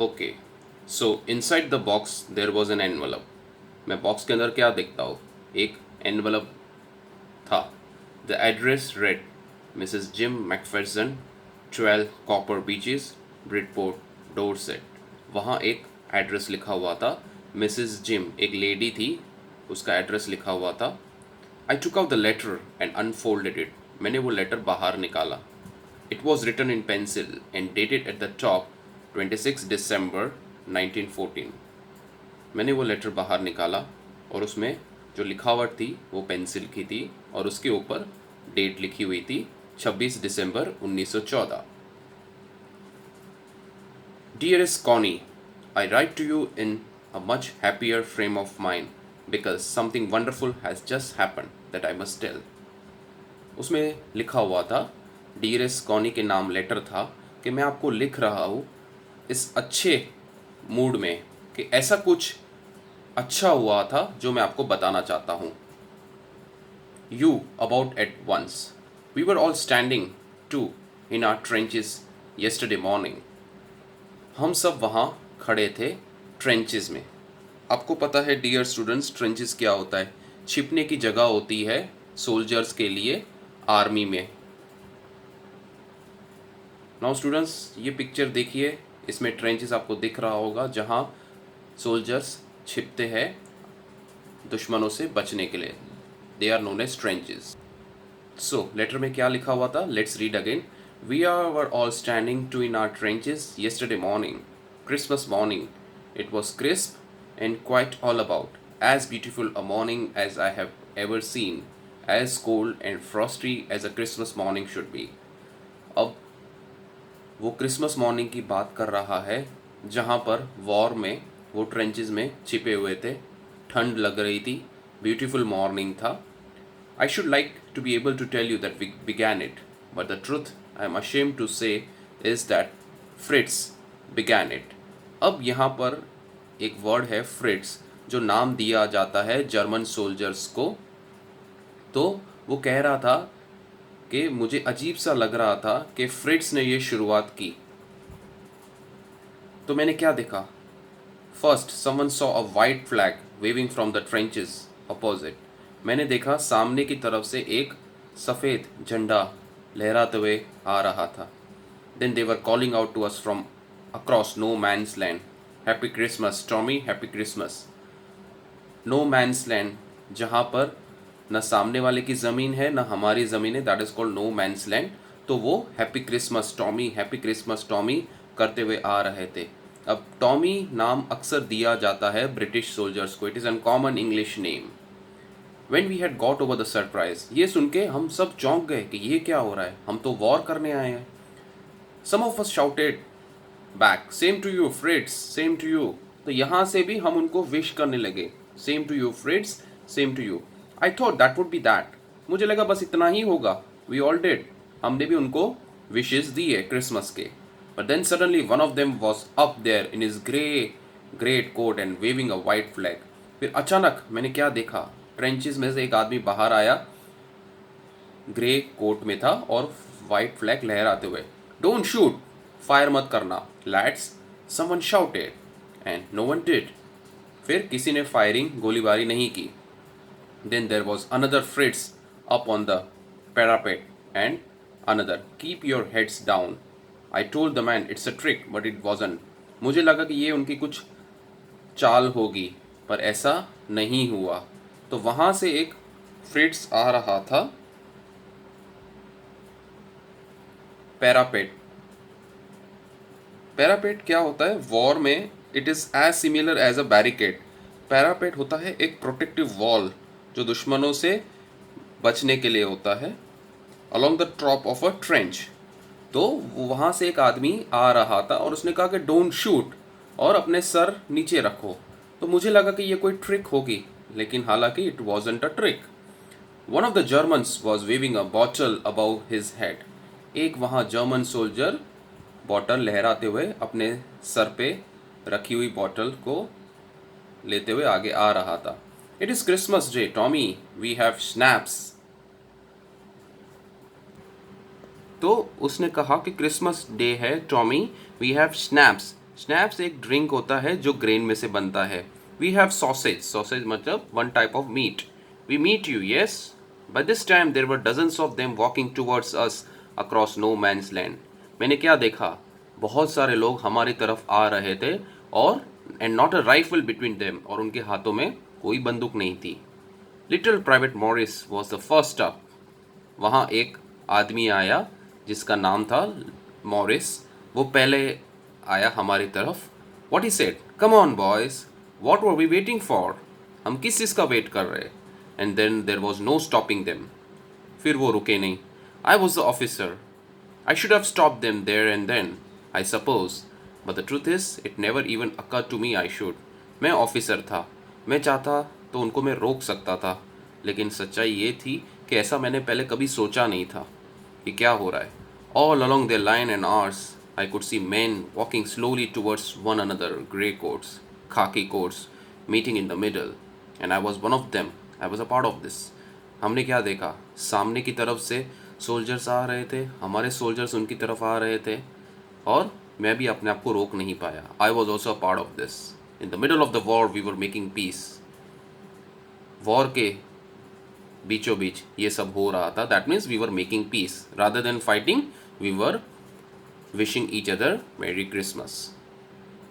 Okay, so inside the box there was an envelope. मैं box के अंदर क्या देखता हूँ? एक एनवलप था। The address read Mrs Jim McPherson, 12 Copper Beeches, Bridport, Dorset. वहाँ एक एड्रेस लिखा हुआ था। मिसेस जिम एक लेडी थी, उसका एड्रेस लिखा हुआ था। I took out the letter and unfolded it. मैंने वो लेटर बाहर निकाला। It was written in pencil and dated at the top 26 December 1914। मैंने वो लेटर बाहर निकाला और उसमें जो लिखावट थी वो पेंसिल की थी और उसके ऊपर डेट लिखी हुई थी 26 December 1914। Dearest Connie, I write to you in a much happier frame of mind because something wonderful has just happened that I must tell. उसमें लिखा हुआ था, डियरेस्ट कॉनी के नाम लेटर था कि मैं आपको लिख रहा हूँ इस अच्छे मूड में कि ऐसा कुछ अच्छा हुआ था जो मैं आपको बताना चाहता हूँ. You about at once. We were all standing too in our trenches yesterday morning. हम सब वहाँ खड़े थे ट्रेंचेस में. आपको पता है डियर स्टूडेंट्स, ट्रेंचेस क्या होता है? छिपने की जगह होती है सोल्जर्स के लिए आर्मी में. नाउ स्टूडेंट्स, ये पिक्चर देखिए, इसमें ट्रेंचेस आपको दिख रहा होगा जहाँ सोल्जर्स छिपते हैं दुश्मनों से बचने के लिए. They are known as trenches. So letter में क्या लिखा हुआ था? Let's read again. We were all standing two in our trenches yesterday morning, Christmas morning. It was crisp and quite all about, as beautiful a morning as I have ever seen, as cold and frosty as a Christmas morning should be. अब वो Christmas morning की बात कर रहा है जहाँ पर war में वो ट्रेंचेस में छिपे हुए थे. ठंड लग रही थी, ब्यूटीफुल मॉर्निंग था. I should like to be able to tell you that we began it, but the truth I am ashamed to say is that Fritz began it. अब यहाँ पर एक वर्ड है फ्रिट्स, जो नाम दिया जाता है जर्मन सोल्जर्स को. तो वो कह रहा था कि मुझे अजीब सा लग रहा था कि फ्रिट्स ने ये शुरुआत की. तो मैंने क्या देखा? First someone saw a white flag waving from the trenches opposite. मैंने देखा सामने की तरफ से एक सफ़ेद झंडा लहराते हुए आ रहा था. Then they were calling out to us from across no man's land, happy Christmas Tommy, happy Christmas. No man's land, जहाँ पर न सामने वाले की ज़मीन है न हमारी ज़मीन है, that is called no man's land. तो वो happy Christmas Tommy, happy Christmas Tommy करते हुए आ रहे थे. अब टॉमी नाम अक्सर दिया जाता है ब्रिटिश सोल्जर्स को. It is an common English name. When we had got over the surprise, ये सुन के हम सब चौंक गए कि ये क्या हो रहा है, हम तो वॉर करने आए हैं. Some of us shouted back, same to you Fritz, same to you. तो यहाँ से भी हम उनको विश करने लगे, same to you Fritz, same to you. I thought that would be that. मुझे लगा बस इतना ही होगा. We all did. हमने भी उनको विशेस दिए क्रिसमस के. But then suddenly one of them was up there in his great coat and waving a white flag. फिर अचानक मैंने क्या देखा? ट्रेंचेस में से एक आदमी बाहर आया, ग्रे कोट में था और वाइट फ्लैग लहराते हुए. डोंट शूट, फायर मत करना lads, someone shouted and no one did. फिर किसी ने फायरिंग, गोलीबारी नहीं की. Then there was another Fritz up on the parapet and another keep your heads down. I told the man it's a trick but it wasn't. मुझे लगा कि ये उनकी कुछ चाल होगी, पर ऐसा नहीं हुआ. तो वहाँ से एक फ्रिट्स आ रहा था. पैरापेट, पैरापेट क्या होता है वॉर में? It is as similar as a barricade. Parapet होता है एक प्रोटेक्टिव वॉल जो दुश्मनों से बचने के लिए होता है, along the top of a trench. तो वहाँ से एक आदमी आ रहा था और उसने कहा कि डोंट शूट और अपने सर नीचे रखो. तो मुझे लगा कि ये कोई ट्रिक होगी, लेकिन हालांकि it wasn't a trick. One of the Germans was waving a bottle above his head. एक वहाँ जर्मन सोल्जर बॉटल लहराते हुए अपने सर पे रखी हुई बॉटल को लेते हुए आगे आ रहा था. It is Christmas Day Tommy, we have schnapps. तो उसने कहा कि क्रिसमस डे है Tommy, we have schnapps. Schnapps एक ड्रिंक होता है जो ग्रेन में से बनता है. We have sausage. सॉसेज मतलब one type of meat. We meet you, yes. By this time there were dozens of them walking towards us across no man's land. मैंने क्या देखा? बहुत सारे लोग हमारी तरफ आ रहे थे और and not a rifle between them, और उनके हाथों में कोई बंदूक नहीं थी. Little private Morris was the first up. वहाँ एक आदमी आया जिसका नाम था मॉरिस. वो पहले आया हमारी तरफ. What he said, come on boys, what were we waiting for. हम किस चीज़ का वेट कर रहे. And then there was no stopping them. फिर वो रुके नहीं. I was the officer. I should have stopped them there and then, I suppose. But the truth is, it never even occurred to me I should. मैं officer था. मैं चाहता तो उनको मैं रोक सकता था. लेकिन सच्चाई ये थी कि ऐसा मैंने पहले कभी सोचा नहीं था कि क्या हो रहा है. All along their line and ours, I could see men walking slowly towards one another, grey coats, khaki coats, meeting in the middle. And I was one of them. I was a part of this. हमने क्या देखा? सामने की तरफ से soldiers आ रहे थे, हमारे सोल्जर्स उनकी तरफ आ रहे थे, और मैं भी अपने आप को रोक नहीं पाया. I was also a part of this. In the middle of the war we were making peace. War के बीचों बीच ये सब हो रहा था. That means we were making peace rather than fighting. We were wishing each other merry Christmas.